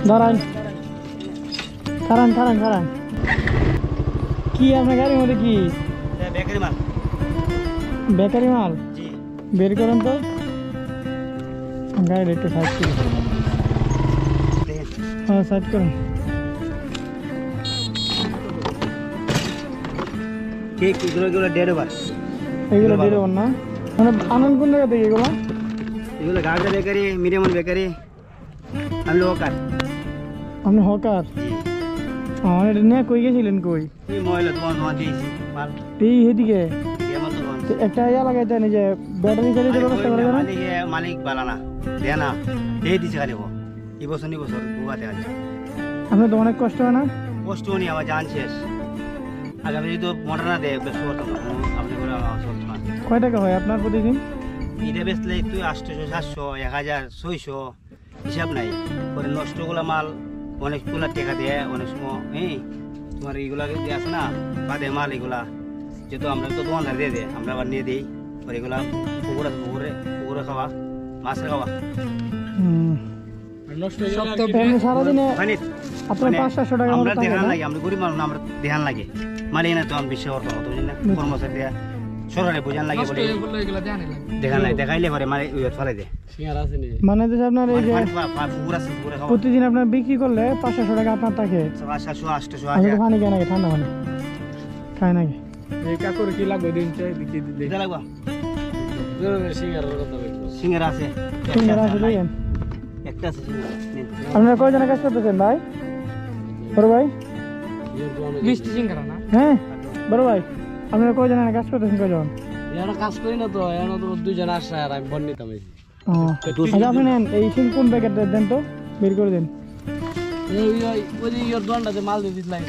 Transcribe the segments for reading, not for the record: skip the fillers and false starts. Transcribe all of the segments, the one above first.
দাঁড়ান, খারান খারান খারান। কি আপনার গাড়ির মধ্যে কি? বেকারি মাল। বেকারি মাল? জি। বের করেন তো গাড়ি একটু সাইড করুন। হ্যাঁ সাইড করুন। ঠিক এগুলো ডেড ওভার। এগুলো ডেড ওভার না? মানে আনন্দ কোন জায়গা থেকে এগুলো? এগুলো গার্ডা বেকারি, মিডিয়াম বেকারি। আমি হকার। আপনি হকার? এটা নিয়ে কই গেছিলেন? কই এই ময়লা তোমার দিয়েছি মাল এই এদিকে একটা ইয়া লাগাইতে নি যে ব্যাটারি চালিয়ে ব্যবস্থা করে না? মালিক বালা না দে না এই দিছে খালি এই বছর নি বছর বুয়াতে আছে। আপনার তো অনেক কষ্ট হয় না? কষ্ট নি আমার জান শেষ। আগামী যদি মোটর না দেয় বেশ করতাম না। আপনি করে আমার চলতো না। কয় টাকা হয় আপনার প্রতিদিন? এটা বেচলে তুই 800 700 1000 600 হিসাব নাই। পরে নষ্টগুলা মাল অনেকগুলা টাকা দেয় অনেক সময়। তোমার এইগুলা যে আছে না বাদে মাল এগুলা যেহেতু আমরা তো দোকানদার দিয়ে দেয় আমরা আবার নিয়ে দিই। পরে এগুলা পুকুরে খাওয়া মাছের খাওয়া সারাদিনে আপনার 500 টাকা আমরা দেখান লাগে। আমরা গরিব মানুষ আমরা দেখান লাগে মানে না তো আমি বিশ্বাস করতাম না বুঝলেন না। কর্মচারী দেয়া সরকারে বোঝান লাগে বলে দেখান লাগে। দেখাইলে পরে মানে ফেলে দেয় মানে আপনার এই যে প্রতিদিন আপনার বিক্রি করলে 500 টাকা আপনার থাকে। 700 800 পানি কেন ঠান্ডা পানি খায় নাকি? কাকুর কি লাগবে দিন চাই বিক্রি দিতে লাগবা। সিঙ্গারা আছে সিঙ্গারা আছে দেখেন একটা আছে সিঙ্গারা। আপনারা কয়জনের কাজ করতেছেন ভাই? বড় ভাই মিষ্টি সিঙ্গারা না? হ্যাঁ বড় ভাই আপনারা কয়জনের কাজ করতেছেন? কয়জন? এরা কাজ করি না তো এরা তো দুইজন আসে আর আমি বন্নিতাম। আচ্ছা আপনি নেন এই সিং কোন প্যাকেট দেন তো বের করে দেন। ওই ইয়োর দোকানটাতে মাল দিয়ে দিলাম।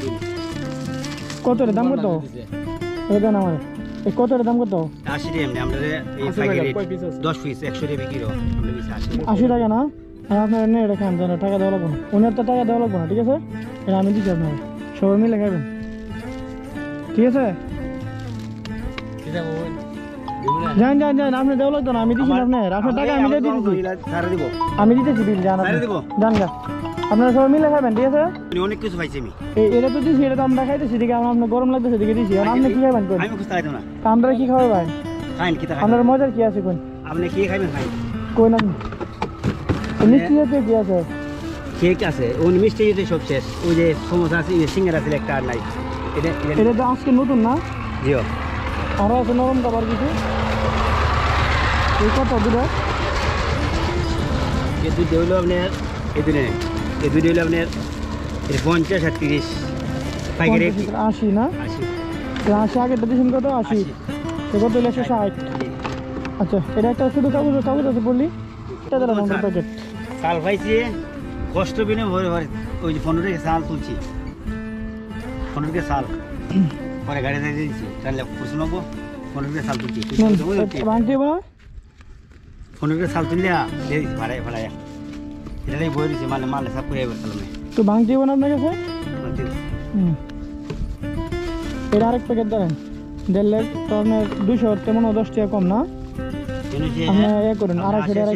কত দাম কত? এই দেন আমার এই কত দাম কত? 80 টাকা এমনি আমরা এই প্যাকেট 10 পিস 100 টাকা বিক্রি হয় আমরা বেশি 80 টাকা না? আর আপনারা নিয়ে এটা খান জানো টাকা দেওয়া লাগবে না। ওনার তো টাকা দেওয়া লাগবে না ঠিক আছে? এটা আমি দিচ্ছি আপনার সবাই মিলে খাবেন ঠিক আছে? যান যান যান আপনি দেওয়া লাগতো না আমি দিচ্ছি আপনার টাকা আমি দিয়ে দিচ্ছি। আমি দিতেছি বিল জান জান গা আপনারা সবাই মিলে খাবেন ঠিক আছে? অনেক কিছু পাইছি আমি এটা তো দিচ্ছি এটা তো আমরা খাইতেছি ঠিক আছে? আপনার গরম লাগতেছে দিকে দিচ্ছি আর আপনি কি খাবেন? আমি খুঁজতে পাইতাম না। আমরা কি খাওয়া ভাই? খাইন কি খাই আপনার মজার কি আছে কোন? আপনি কি খাবেন খাই কোন আপনি মিষ্টি জাতীয় কি আছে? কেক আছে ওই মিষ্টি যেতে সব শেষ। ওই যে সমোসা আছে সিঙ্গারা আছে একটা আর নাই। এটা তো আজকে নতুন না? জিও আরো আছে নরম খাবার কিছু এই কত দুটো? এই দুধ হইলো আপনার এই দুধ হইলো আপনার 50 আর 30 পাইকারি 80 না? 80 আগেরটা দিয়েছেন কত? 80 কত? 160। আচ্ছা এটা একটা শুধু কাগজ আছে বললি এটা দিলাম আমরা প্যাকেট। চাল পাইছি কষ্ট বিনে ভরে ভরে ওই যে 15 টাকা চাল তুলছি 15 টাকা চাল পরে গাড়ি দিয়ে দিয়েছি তাহলে প্রশ্ন নেবো 15 টাকা চাল তুলছি ভাঙতে হবে না? 15 টাকা চাল তুললে দিয়ে দিচ্ছি ভাড়ায় ভাড়ায় এটা বই দিচ্ছি মালে সব করে বললাম তো ভাঙতে হবে না আপনার কাছে? এটা আরেক প্যাকেট দেন 1.5 লাখ তো আপনার 200 তেমন 10 টাকা কম না? আপনি এ করুন 250 টাকা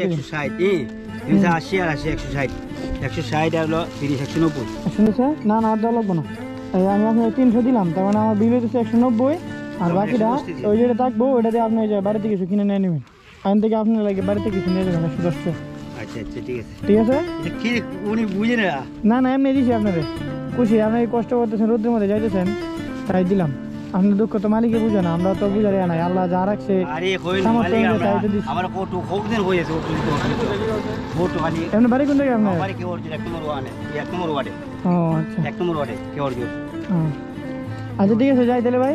160 আর 160 160 হলো 30 190 শুনেছে না না দেওয়া লাগবে না। আমি আপনাকে 300 দিলাম তার মানে আমার বিল হচ্ছে 190 আর বাকিটা ওই যেটা থাকবো ওইটা দিয়ে আপনি বাড়িতে কিছু কিনে নিয়ে নেবেন। আইন থেকে আপনার লাগে বাড়িতে কিছু নিয়ে যাবেন 110 টাকা। আচ্ছা আচ্ছা ঠিক আছে ঠিক আছে? কি উনি বুঝে না না এমনি দিছি আপনাদের খুশি আপনি কষ্ট করতেছেন রোদ্রের মধ্যে যাইতেছেন তাই দিলাম। আপনার দুঃখ তো মালিকে বুঝে না আমরা তো বুঝারে নাই আল্লাহ যা রাখছে আমার ফটো খুব দিন হয়ে গেছে ফটো খালি এমনি বাড়ি কোন জায়গায় আপনার? বাড়ি কে ওর 1 নম্বর ওয়ার্ডে ও আচ্ছা 1 নম্বর ওয়ার্ডে কে ওর আচ্ছা ঠিক আছে যাই তাহলে ভাই।